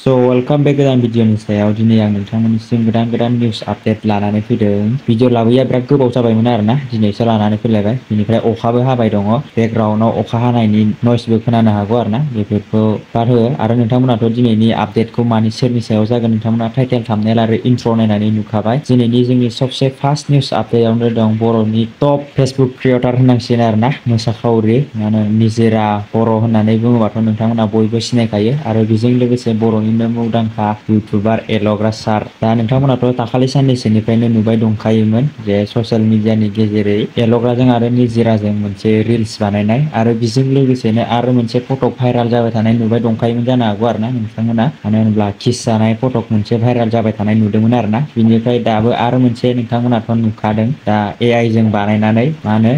Welcome बेक गोदान भिडिअनि सायाव दिनै आं नोंथांमोननिसिम गोदान निउस आपडेट लानानै फैदों। भिडिअ लाबोया बिराद गोबाव जाबायमोन आरोना, दिनैसो लानानै फैलायबाय। बिनिफ्राय अखाबो हाबाय दङ, बेकग्राउन्डआव अखा हानायनि नयसबो खोनानो हागौ आरोना, बेफोरखौ बाद हो। आरो नोंथांमोनाथ' दिनैनि आपडेटखौ मानि सोरनि सायाव जागोन नोंथांमोना टाइटेल थाम्बनेल आरो इन्ट्र नायनानै नुखाबाय। दिनैनि जोंनि सबसे फार्स्ट निउस आपडेटआवनो दं बर'नि टप फेसबुक क्रिएटर होननांसिगोन आरोना, मोसाखावरि माने निजोरा बर' होननानै बुङोबाथ' नोंथांमोना बयबो सिनायखायो। आरो बेजों लोगोसे बर'निनो मुंदांखा इउटुबार एल'ग्रा सार। दा नोंथांमोनाथ' दाखालि साननैसोनिफ्रायनो नुबाय दंखायोमोन जे ससियेल मिडियानि गेजेरै एल'ग्राजों आरो निजोराजों मोनसे रिल्स बानायनाय, आरो बेजों लोगोसेनो आरो मोनसे फटक भाइराल जाबाय थानाय नुबाय दंखायोमोन जानो हागौ आरोना नोंथांमोना। मानो होनब्ला किस जानाय फटक मोनसे भाइराल जाबाय थानाय नुदोंमोन आरोना। बिनिफ्राय दाबो आरो मोनसे नोंथांमोनाथ' नुखादों, दा AI जों बानायनानै मा होनो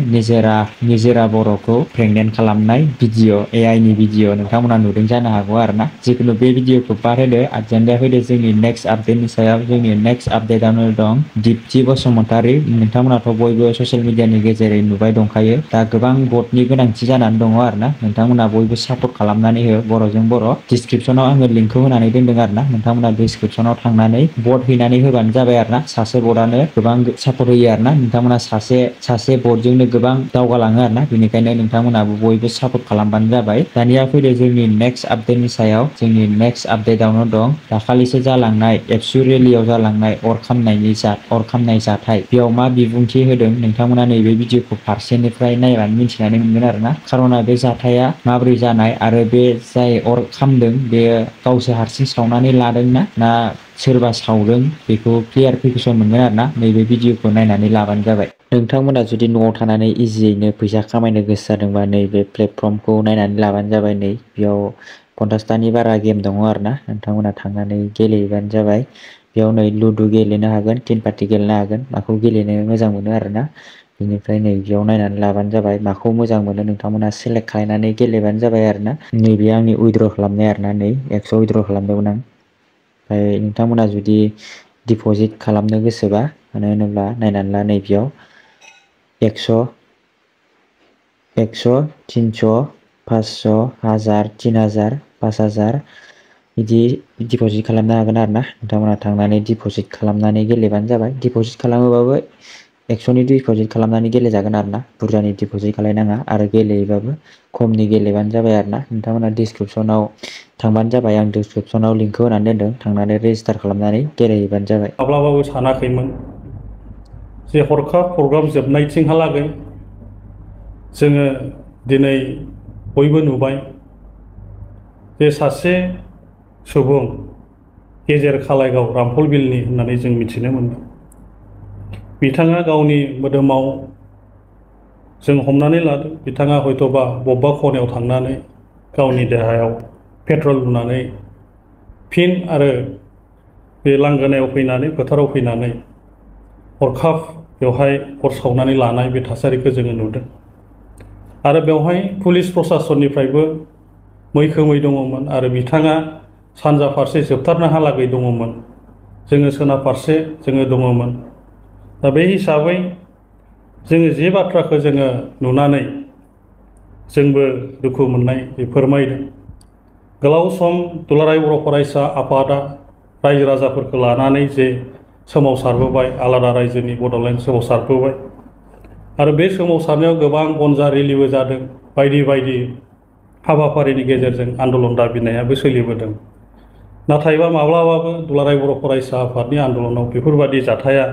निजोरा बर'खौ प्रेगनेन्ट खालामनाय भिडिअ, AI नि भिडिअ नोंथांमोना नुदों जानो हागौ आरोना। जिखुनु बे भिडिअखौ बाद होदो, आजेन्डाया फैदो जोंनि नेक्स्ट आपडेटनि सायाव। जोंनि नेक्स्ट आपडेटआवनो दं दिप्ति बसुमतारी। नोंथांमोनाथ' बयबो ससियेल मिडियानि गेजेरै नुबाय दंखायो। दा गोबां भटनि गोनांथि जानानै दङ आरोना, नोंथांमोना बयबो सापर्ट खालामनानै हो बर'जों बर'। डिसक्रिपसनाव आङो लिंकखौ होनानै दोनदों आरोना, नोंथांमोना डिसक्रिपसनाव थांनानै भट हैनानै होबानो जाबाय आरोना। सासे भटआनो गोबां सापर्ट होयो आरोना, नोंथांमोना सासे भटजोंनो गोबां दावगालाङो आरोना। बेनिखायनो नोंथांमोनाबो बयबो सापर्ट खालामबानो जाबाय। दानिया फैदो जोंनि नेक्स्ट आपडेटनि सायाव। जोंनि नेक्स्ट आपडेटआवनो दं दाखालिसो जालांनाय एबसु रेलियाव जालांनाय अर खामनाय जाथाय। बेयाव मा बिबुंथि होदों नोंथांमोना नैबे भिडिअखौ फारसेनिफ्राय नायनानै मिथिनानै मोनगोन आरोना। खार'ना बे जाथाया माबोरै जानाय आरो बे जाय अर खामदों बेयो गावसो हारसिं सावनानै लादोंना ना सोरबा सावदों, बेखौ क्लियारफिकेसन मोनगोन आरोना नैबे भिडिअखौ नायनानै लाबानो जाबाय। नोंथांमोना जुदि न'आव थानानै इजियैनो फैसा खामायनो गोसो जादोंबा नैबे प्लेटफर्मखौ नायनानै लाबानो जाबाय। नै बेयाव 50तानि बारा गेम दङ आरोना, नोंथांमोना थांनानै गेलेहैबानो जाबाय। बेयाव नै लुदु गेलेनो हागोन, टिन पार्टि गेलेनो हागोन, माखौ गेलेनो मोजां मोनो आरोना। बेनिफ्राय नै बेयाव नायनानै लाबानो जाबाय, माखौ मोजां मोनो नोंथांमोना सेलेक्ट खालामनानै गेलेबानो जाबाय आरोना। नैबे आंनि उइद्र खालामनाय आरोना, नै 100 उइद्र खालामदोंमोन आं। ओमफ्राय नोंथांमोना जुदि डिप'जिट खालामनो गोसोबा, मानो होनोब्ला नायनानै ला नैबेयाव 100, 300, 500, 1000, 3000, 5000 बिदि डिप'जिट खालामनो हागोन आरोना। नोंथांमोना थांनानै डिप'जिट खालामनानै गेलेबानो जाबाय। डिप'जिट खालामोबाबो 100नि डिप'जिट खालामनानै गेलेजागोन आरोना, बुरजानि डिप'जिट खालायनाङा। आरो गेलेयोबाबो खमनि गेलेबानो जाबाय आरोना। नोंथांमोना डिसक्रिपसनाव थांबानो जाबाय, आं डिसक्रिपसनाव लिंकखौ होनानै दोनदों, थांनानै रेजिस्टार खालामनानै गेलेहैबानो जाबाय। माब्लाबाबो सानाखैमोन जे हरखाब प्रग्राम जोबनायथिंहालागै जोङो दिनै बयबो नुबाय जे सासे सुबुं गेजेर खालायगाव रामफल बिलनि होननानै जों मिथिनो मोनदों। बिथाङा गावनि मोदोमाव जों हमनानै लादों, बिथाङा हयत'बा बबेबा खनायाव थांनानै गावनि देहायाव पेट्रल लुनानै फिन आरो बे लांगोनायाव फैनानै फोथाराव फैनानै हरखाब बेवहाय अर सावनानै लानाय बे थासारिखौ जोङो नुदों। आरो बेवहाय पुलिस प्रसासननिफ्रायबो मैखोमै दङमोन, आरो बिथाङा सानजा फारसे जोबथारनोहालागै दङमोन, जोङो सोनाब फारसे जोङो दङमोन। दा बे हिसाबै जोङो जे बाथ्राखौ जोङो नुनानै जोंबो दुखु मोननाय फोरमायदों। गोलाव सम दुलाराय बर' फरायसा आफादा रायजो राजाफोरखौ लानानै जे सोमावसारबोबाय, आलादा रायजोनि बड'लेण्ड सोमावसारबोबाय, आरो बे सोमावसारनायाव गोबां गनजा रेलिबो जादों, बायदि बायदि हाबाफारिनि गेजेरजों आन्दलन दाबिनायाबो सोलिबोदों। नाथायबा माब्लाबाबो दुलाराय बर' फरायसा आफादनि आन्दलनाव बेफोरबादि जाथाया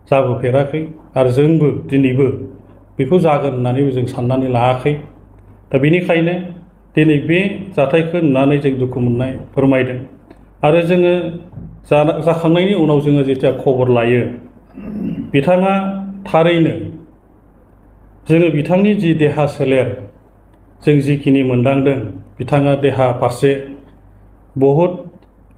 जाबोफेराखै, आरो जोंबो दिनैबो बेखौ जागोन होननानै जों साननानै लायाखै। दा बेनिखायनो दिनै बे जाथायखौ नुनानै जों दुखु मोननाय फोरमायदों। आरो जोङो जाखांनायनि उनाव जोङो जेथिया खबर लायो, बिथाङा थारैनो जोङो बिथांनि जि देहा सोलेर जों जिखिनि मोनदांदों, बिथाङा देहा फारसे बहुद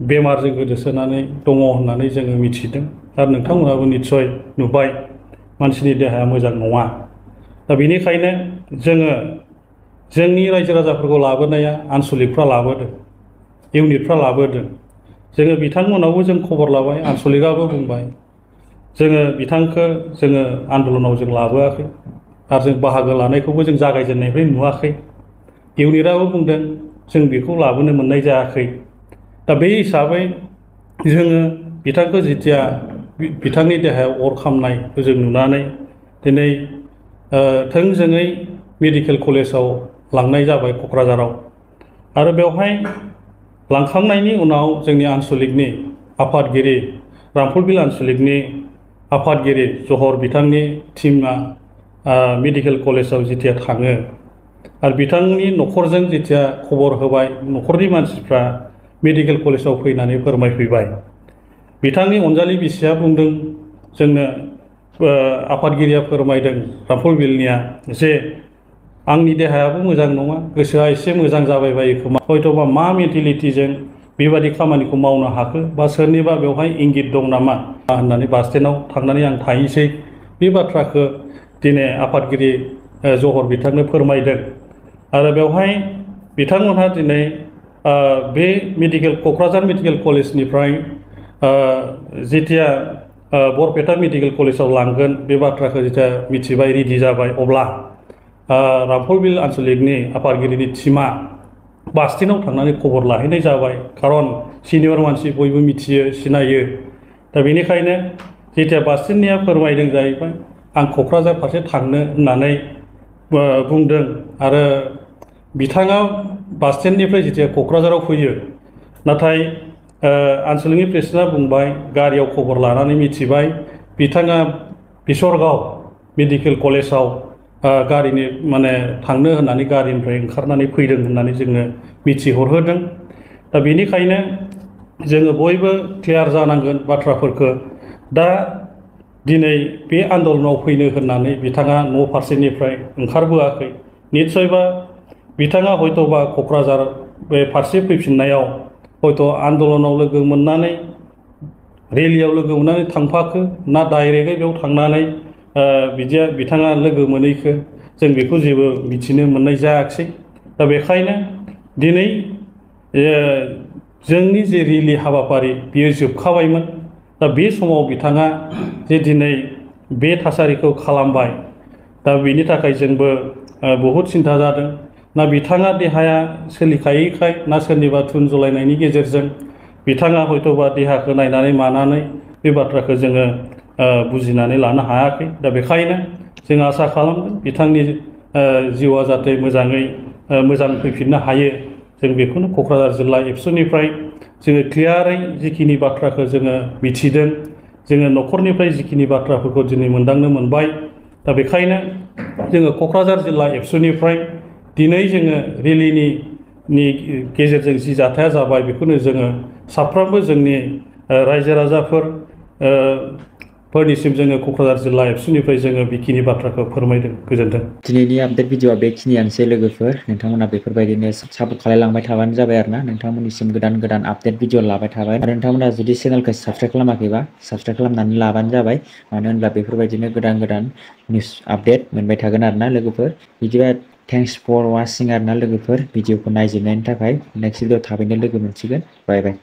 बेमारजों गोदोसोनानै दङ होननानै जोङो मिथिदों। आरो नोंथांमोनाबो निस्सय नुबाय मानसिनि देहाया मोजां नङा। दा बेनिखायनो जोङो जोंनि रायजो राजाफोरखौ लाबोनाया आनसलिकफ्रा लाबोदों, इउनिटफ्रा लाबोदों। जोङो बिथांमोनावबो जों खबर लाबाय, आनसलिकआबो बुंबाय जोङो बिथांखौ जोङो आन्दलनाव जों लाबोआखै, आरो जों बाहागो लानायखौबो जों जागायजेननायनिफ्राय नुवाखै। इउनिटआबो बुंदों जों बेखौ लाबोनो मोननाय जायाखै। दा बे हिसाबै जोङो बिथांखौ जेथिया बिथांनि देहायाव अर खामनायखौ जों नुनानै दिनै थोंजोङै मेडिकेल कलेजाव लांनाय जाबाय क'क्राझाराव। आरो बेवहाय लांखांनायनि उनाव जोंनि आन्सलिकनि आफादगिरि रामफलबिल आन्सलिकनि आफादगिरि जहर बिथांनि टीमा मेडिकेल कलेजाव जेथिया थाङो आरो बिथांनि न'खरजों जेथिया खबर होबाय, न'खरनि मानसिफ्रा मेडिकेल कलेजाव फैनानै फोरमायफैबाय। बिथांनि अनजालि बिसिया बुंदों जोंनो, आफादगिरिया फोरमायदों रामफलबिलनिया, जे आंनि देहायाबो मोजां नङा, गोसोआ एसे मोजां जाबाय बायो खोमा, हयथ'बा मा मेन्टेलिटिजों बेबादि खामानिखौ मावनो हाखो, बा सोरनिबा बेवहाय इंगित दं नामा होननानै बास स्टेन्डआव थांनानै आं थाहैसै, बे बाथ्राखौ दिनै आफादगिरि जहर बिथांनो फोरमायदों। आरो बेवहाय बिथांमोनहा दिनै बे क'क्राझार मेडिकेल कलेजनिफ्राय जेथिया बरपेटा मेडिकेल कलेजाव लांगोन बे बाथ्राखौ जेथिया मिथिबाय, रेडि जाबाय, अब्ला रामफलबिल आन्सलिकनि आफादगिरिनि टीमा बास स्टेन्डआव थांनानै खबर लाहैनाय जाबाय। खारन सिनियर मानसि, बयबो मिथियो, सिनायो। दा बेनिखायनो जेथिया बास स्टेन्डनिया फोरमायदों जाहैबाय, आं क'क्राझार फारसे थांनो होननानै बुंदों। आरो बिथाङा बास स्टेन्डनिफ्राय जेथिया क'क्राझाराव फैयो, नाथाय आन्सलिकनि प्रेसिडेन्टआ बुंबाय, गारियाव खबर लानानै मिथिबाय बिथाङा बिसरगाव मेडिकेल कलेजाव गारिनि थांनो होननानै गारिनिफ्राय ओंखारनानै फैदों होननानै जोंनो मिथिहरहोदों। दा बेनिखायनो जोङो बयबो क्लियार जानांगोन बाथ्राफोरखौ। दा दिनै बे आन्दलनाव फैनो होननानै बिथाङा न' फारसेनिफ्राय ओंखारबोआखै। निस्सयबा बिथाङा हयथ'बा क'क्राझार बे फारसे फैफिननायाव हयथ' आन्दलनाव लोगो मोननानै, रेलियाव लोगो मोननानै थांफाखो, ना डाइरेक्टै बेयाव थांनानै बिथाङा लोगो मोनहैखो, जों बेखौ जेबो मिथिनो मोननाय जायाखिसै। दा बेखायनो दिनै जोंनि जे रेलि हाबाफारि बियो जोबखाबायमोन। दा बे समाव बिथाङा जे दिनै बे थासारिखौ खालामबाय, दा बेनि थाखाय जोंबो बहुद सिन्था जादों। ना बिथाङा देहाया सोलिखायैखाय, ना सोरनिबा थुन जलायनायनि गेजेरजों बिथाङा हयथ'बा देहाखौ नायनानै मानानै बे बाथ्राखौ जोङो बुजिनानै लानो हायाखै। दा बेखायनो जों आसा खालामदों बिथांनि जिउआ जाहाथे मोजाङै मोजां फैफिननो हायो। जों बेखौनो क'क्राझार जिल्ला एबसुनिफ्राय जोङो क्लियारै जिखिनि बाथ्राखौ जोङो मिथिदों, जोङो न'खरनिफ्राय जिखिनि बाथ्राफोरखौ दिनै मोनदांनो मोनबाय। दा बेखायनो जोङो क'क्राझार जिल्ला एबसुनिफ्राय दिनै जोङो रेलिनि गेजेरजों जि जाथाया जाबाय, बेखौनो जोङो साफ्रोमबो जोंनि रायजो राजाफोर फोरनिसिम जोङो क'क्राझार जिल्ला एबसुनिफ्राय जोङो बेखिनि बाथ्राखौ फोरमायदों। गोजोन्थों। दिनैनि आपडेट भिडिअआ बेखिनियानोसै लोगोफोर। नोंथांमोना बेफोरबायदिनो सापर्ट खालायलांबाय थाबानो जाबाय आरो ना। नोंथांमोननिसिम गोदान गोदान आपडेट भिडिअ लाबाय थाबाय। आरो नोंथांमोना जुदि चेनेलखौ साबस्क्राइब खालामाखैबा साबस्क्राइब खालामनानै लाबानो जाबाय। मानो होनब्ला बेफोरबायदिनो गोदान गोदान निउस आपडेट मोनबाय थागोन आरो ना लोगोफोर। बिदिबा थेंक्स फर वाचिं आरो ना लोगोफोर, भिडिअखौ नायजोबनायनि थाखाय। नेक्स्ट भिडिअ थाबैनो लोगो मोनसिगोन। बाय बाय।